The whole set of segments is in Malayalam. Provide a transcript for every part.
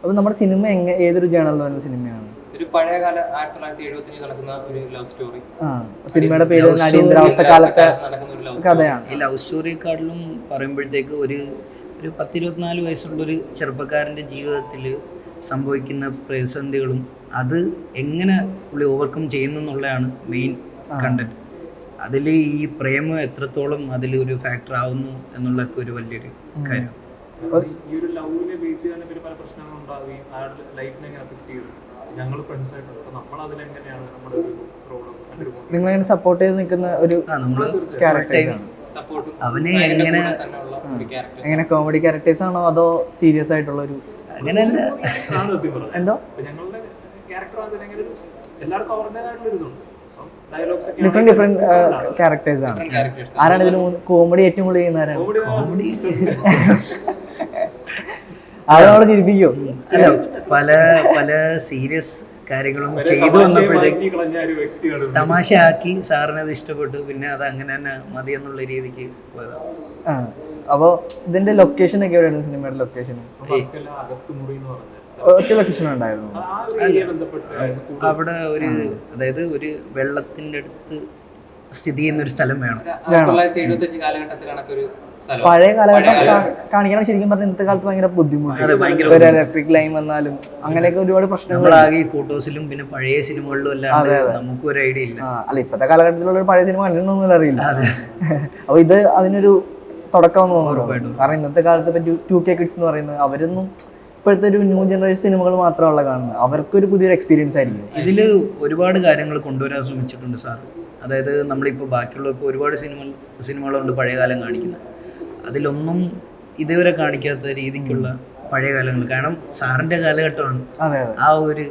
അപ്പോൾ നമ്മുടെ സിനിമ ഏതൊരു ജേണലിൽ വരുന്ന സിനിമയാണ്? ഒരു പഴയകാല 1970 നടക്കുന്ന ഒരു ലവ് സ്റ്റോറി. സിനിമയുടെ പേര് അടിയന്തരാവസ്ഥ കാലത്തെ കഥയാണ്. ഈ ലവ് സ്റ്റോറിയെക്കാട്ടിലും പറയുമ്പോഴത്തേക്ക് ഒരു 10-24 വയസ്സുള്ളൊരു ചെറുപ്പക്കാരൻ്റെ ജീവിതത്തിൽ സംഭവിക്കുന്ന പ്രതിസന്ധികളും അത് എങ്ങനെ പുള്ളി ഓവർകം ചെയ്യുന്നു എന്നുള്ളതാണ് മെയിൻ കണ്ടന്റ്. അതിൽ ഈ പ്രേമം എത്രത്തോളം അതിലൊരു ഫാക്ടർ ആവുന്നു എന്നുള്ളതൊക്കെ ഒരു വലിയൊരു കാര്യം. ഈ ഒരു ലവിനെ ബേസ് ചെയ്യാൻ പല പ്രശ്നങ്ങളും ഉണ്ടാവുകയും അയാളുടെ ലൈഫിനെ എങ്ങനെ അഫക്ട് ചെയ്തു. ഞങ്ങൾ ഫ്രണ്ട്സ് ആയിട്ട് നമ്മൾ അതിലെങ്ങനെയാണ് നമ്മുടെ ഒരു പ്രോബ്ലം നിങ്ങളെങ്ങനെ സപ്പോർട്ട് ചെയ്ത് നിൽക്കുന്ന ഒരു ക്യാരക്ടേഴ്സാണ്. അവനെ എങ്ങനെ കോമഡി ക്യാരക്ടേഴ്സ് ആണോ അതോ സീരിയസ് ആയിട്ടുള്ള ഒരു? അങ്ങനെയല്ല, എന്തോ ഞങ്ങളുടെ ക്യാരക്ടർ അതിലെങ്ങനെ എല്ലാവർക്കും അവരുടേതായിട്ടുള്ള ഇതുണ്ട്. ഡിഫറെന്റ് ക്യാരക്ടേഴ്സ് ആണ്. ആരാണ് ഇതിന് കോമഡി ഏറ്റവും കൂടുതൽ ചെയ്യുന്ന ആരാണ്? ആളെ ചിരിപ്പിക്കോ? അല്ല, പല സീരിയസ് കാര്യങ്ങളും ചെയ്തു വന്നപ്പോഴത്തേക്ക് തമാശയാക്കി സാറിന് അത് ഇഷ്ടപ്പെട്ടു. പിന്നെ അത് അങ്ങനെ തന്നെ മതി എന്നുള്ള രീതിക്ക് പോയതാണ്. അപ്പോൾ ഇതിന്റെ ലൊക്കേഷൻ ഒക്കെ എവിടെയാണ്? സിനിമയുടെ ലൊക്കേഷൻ ഒറ്റ ലൊക്കേഷൻ ഉണ്ടായിരുന്നു അവിടെ. അതായത് ഒരു വെള്ളത്തിന്റെ അടുത്ത് സ്ഥിതി ചെയ്യുന്ന ഒരു സ്ഥലം വേണം. 1975 കാലഘട്ടത്തിലാണ് പഴയ കാലഘട്ടം കാണിക്കണം. ശരിക്കും പറഞ്ഞാൽ ഇന്നത്തെ കാലത്ത് ഭയങ്കര ബുദ്ധിമുട്ട്. ഒരു ഇലക്ട്രിക് ലൈൻ വന്നാലും അങ്ങനെയൊക്കെ ഒരുപാട് പ്രശ്നങ്ങൾ ആകെ ഈ ഫോട്ടോസിലും പിന്നെ പഴയ സിനിമകളിലും അല്ലാതെ നമുക്ക് ഒരു ഐഡിയ ഇല്ല. അല്ല, ഇപ്പത്തെ കാലഘട്ടത്തിലുള്ള ഒരു പഴയ സിനിമ കണ്ടിട്ടൊന്നും അറിയില്ല. അപ്പൊ ഇത് അതിനൊരു തുടക്കം തോന്നുന്നു. കാരണം ഇന്നത്തെ കാലത്ത് ഇപ്പൊ 2K കിഡ്സ് എന്ന് പറയുന്നത് അവരൊന്നും ഇപ്പോഴത്തെ ഒരു ന്യൂ ജനറേഷൻ സിനിമകൾ മാത്രമല്ല കാണുന്നത്. അവർക്കൊരു പുതിയൊരു എക്സ്പീരിയൻസ് ആയിരിക്കും. ഇതിൽ ഒരുപാട് കാര്യങ്ങൾ കൊണ്ടുവരാൻ ശ്രമിച്ചിട്ടുണ്ട് സാർ. അതായത് നമ്മളിപ്പോൾ ബാക്കിയുള്ള ഇപ്പോൾ ഒരുപാട് സിനിമകളുണ്ട് പഴയകാലം കാണിക്കുന്നത്. അതിലൊന്നും ഇതുവരെ കാണിക്കാത്ത രീതിക്കുള്ള പഴയ കാലങ്ങൾ. കാരണം സാറിൻ്റെ കാലഘട്ടമാണ് ആ ഒരു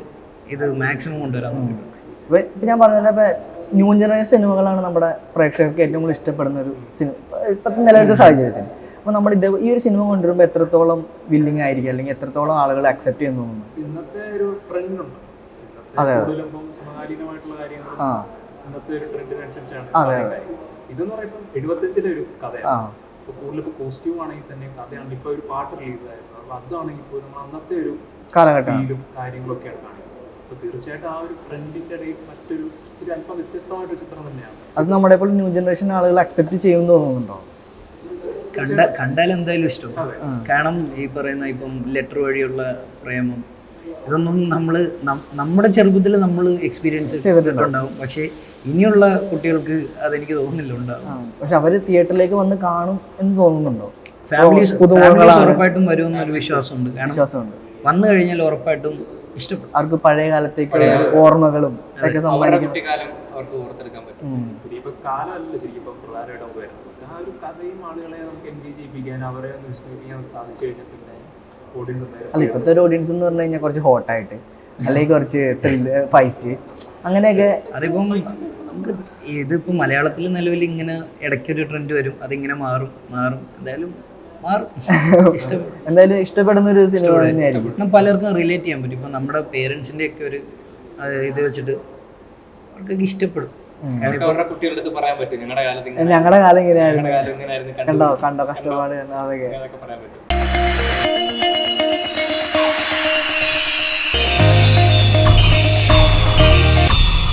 ഇത് മാക്സിമം കൊണ്ടുവരാൻ നോക്കിയിട്ടുണ്ട്. ഇപ്പം ഞാൻ പറഞ്ഞ ന്യൂ ജനറേഷൻ സിനിമകളാണ് നമ്മുടെ പ്രേക്ഷകർക്ക് ഏറ്റവും കൂടുതൽ ഇഷ്ടപ്പെടുന്ന ഒരു സിനിമ ഇപ്പോഴത്തെ നിലവിലത്തെ സാഹചര്യത്തിൽ. അപ്പോൾ നമ്മൾ ഈ ഒരു സിനിമ കൊണ്ടുവരുമ്പോൾ എത്രത്തോളം വില്ലിങ് ആയിരിക്കും, അല്ലെങ്കിൽ എത്രത്തോളം ആളുകൾ അക്സെപ്റ്റ് ചെയ്യുന്നു? ഇന്നത്തെ ഒരു ട്രെൻഡ് ഉണ്ട്. അതെ, സമകാലീനമായിട്ടുള്ള കാര്യങ്ങൾ ഇന്നത്തെ ഒരു ട്രെൻഡിനനുസരിച്ചാണ്. ഇതെന്ന് പറയുമ്പോൾ 75-ലെ ഒരു കഥയാണ്. ഇപ്പോൾ കൂടുതൽ ഇപ്പോൾ കോസ്റ്റ്യൂം ആണെങ്കിൽ തന്നെ കഥയാണ്. ഇപ്പോൾ ഒരു പാട്ട് റിലീസ് ആയിരുന്നു. അപ്പോൾ അതാണെങ്കിൽ ഇപ്പോൾ നമ്മൾ അന്നത്തെ ഒരു കാലഘട്ടം കാര്യങ്ങളൊക്കെയാണ് കാണുന്നത്. അപ്പോൾ തീർച്ചയായിട്ടും ആ ഒരു ട്രെൻഡിന്റെ ഇടയിൽ മറ്റൊരു അല്പം വ്യത്യസ്തമായിട്ടൊരു ചിത്രം തന്നെയാണ്. അത് നമ്മുടെ ഇപ്പോൾ ന്യൂ ജനറേഷൻ ആളുകൾ അക്സെപ്റ്റ് ചെയ്യുമെന്ന് തോന്നുന്നുണ്ടോ? കണ്ടാൽ എന്തായാലും ഇഷ്ടം. കാരണം ഈ പറയുന്ന ഇപ്പം ലെറ്റർ വഴിയുള്ള പ്രേമം ഇതൊന്നും നമ്മുടെ ചെറുപ്പത്തിൽ നമ്മൾ എക്സ്പീരിയൻസ് ചെയ്തിട്ടുണ്ടാവും. പക്ഷേ ഇനിയുള്ള കുട്ടികൾക്ക് അതെനിക്ക് തോന്നുന്നില്ല ഉണ്ടാവും. പക്ഷെ അവര് തിയേറ്ററിലേക്ക് വന്ന് കാണും എന്ന് തോന്നുന്നുണ്ടോ? ഫാമിലീസ് ഉറപ്പായിട്ടും വരുമെന്നൊരു വിശ്വാസമുണ്ട്. കാരണം വന്നു കഴിഞ്ഞാൽ ഉറപ്പായിട്ടും ഇഷ്ടപ്പെടും. അവർക്ക് പഴയ കാലത്തേക്കുള്ള ഓർമ്മകളും ഒക്കെ സമ്മാനിക്കും. ആ ഒരു കഥയും ആളുകളെ നമുക്ക് എൻഗേജ് ചെയ്യിപ്പിക്കാൻ, അവരെ വിസ്മയിപ്പിക്കാൻ സാധിച്ചു കഴിഞ്ഞാൽ പിന്നെ ഓഡിയൻസ് അല്ല, ഇപ്പോഴത്തെ ഒരു ഓഡിയൻസ് എന്ന് പറഞ്ഞു കഴിഞ്ഞാൽ കുറച്ച് ഹോട്ടായിട്ട് അല്ലെങ്കിൽ കുറച്ച് ഫൈറ്റ് അങ്ങനെയൊക്കെ. അതിപ്പം നമുക്ക് ഇതിപ്പോൾ മലയാളത്തിൽ നിലവിൽ ഇങ്ങനെ ഇടയ്ക്കൊരു ട്രെൻഡ് വരും. അതിങ്ങനെ മാറും എന്തായാലും മാറും. എന്തായാലും ഇഷ്ടപ്പെടുന്ന ഒരു സിനിമ തന്നെയായിരിക്കും. പലർക്കും റിലേറ്റ് ചെയ്യാൻ പറ്റും. ഇപ്പം നമ്മുടെ പേരൻസിൻ്റെ ഒക്കെ ഒരു ഇത് വെച്ചിട്ട് അവർക്കൊക്കെ ഇഷ്ടപ്പെടും. ഞങ്ങളുടെ കാലം ഇങ്ങനെയായിരുന്നു, കണ്ടോ കഷ്ടപ്പാട് അതൊക്കെ.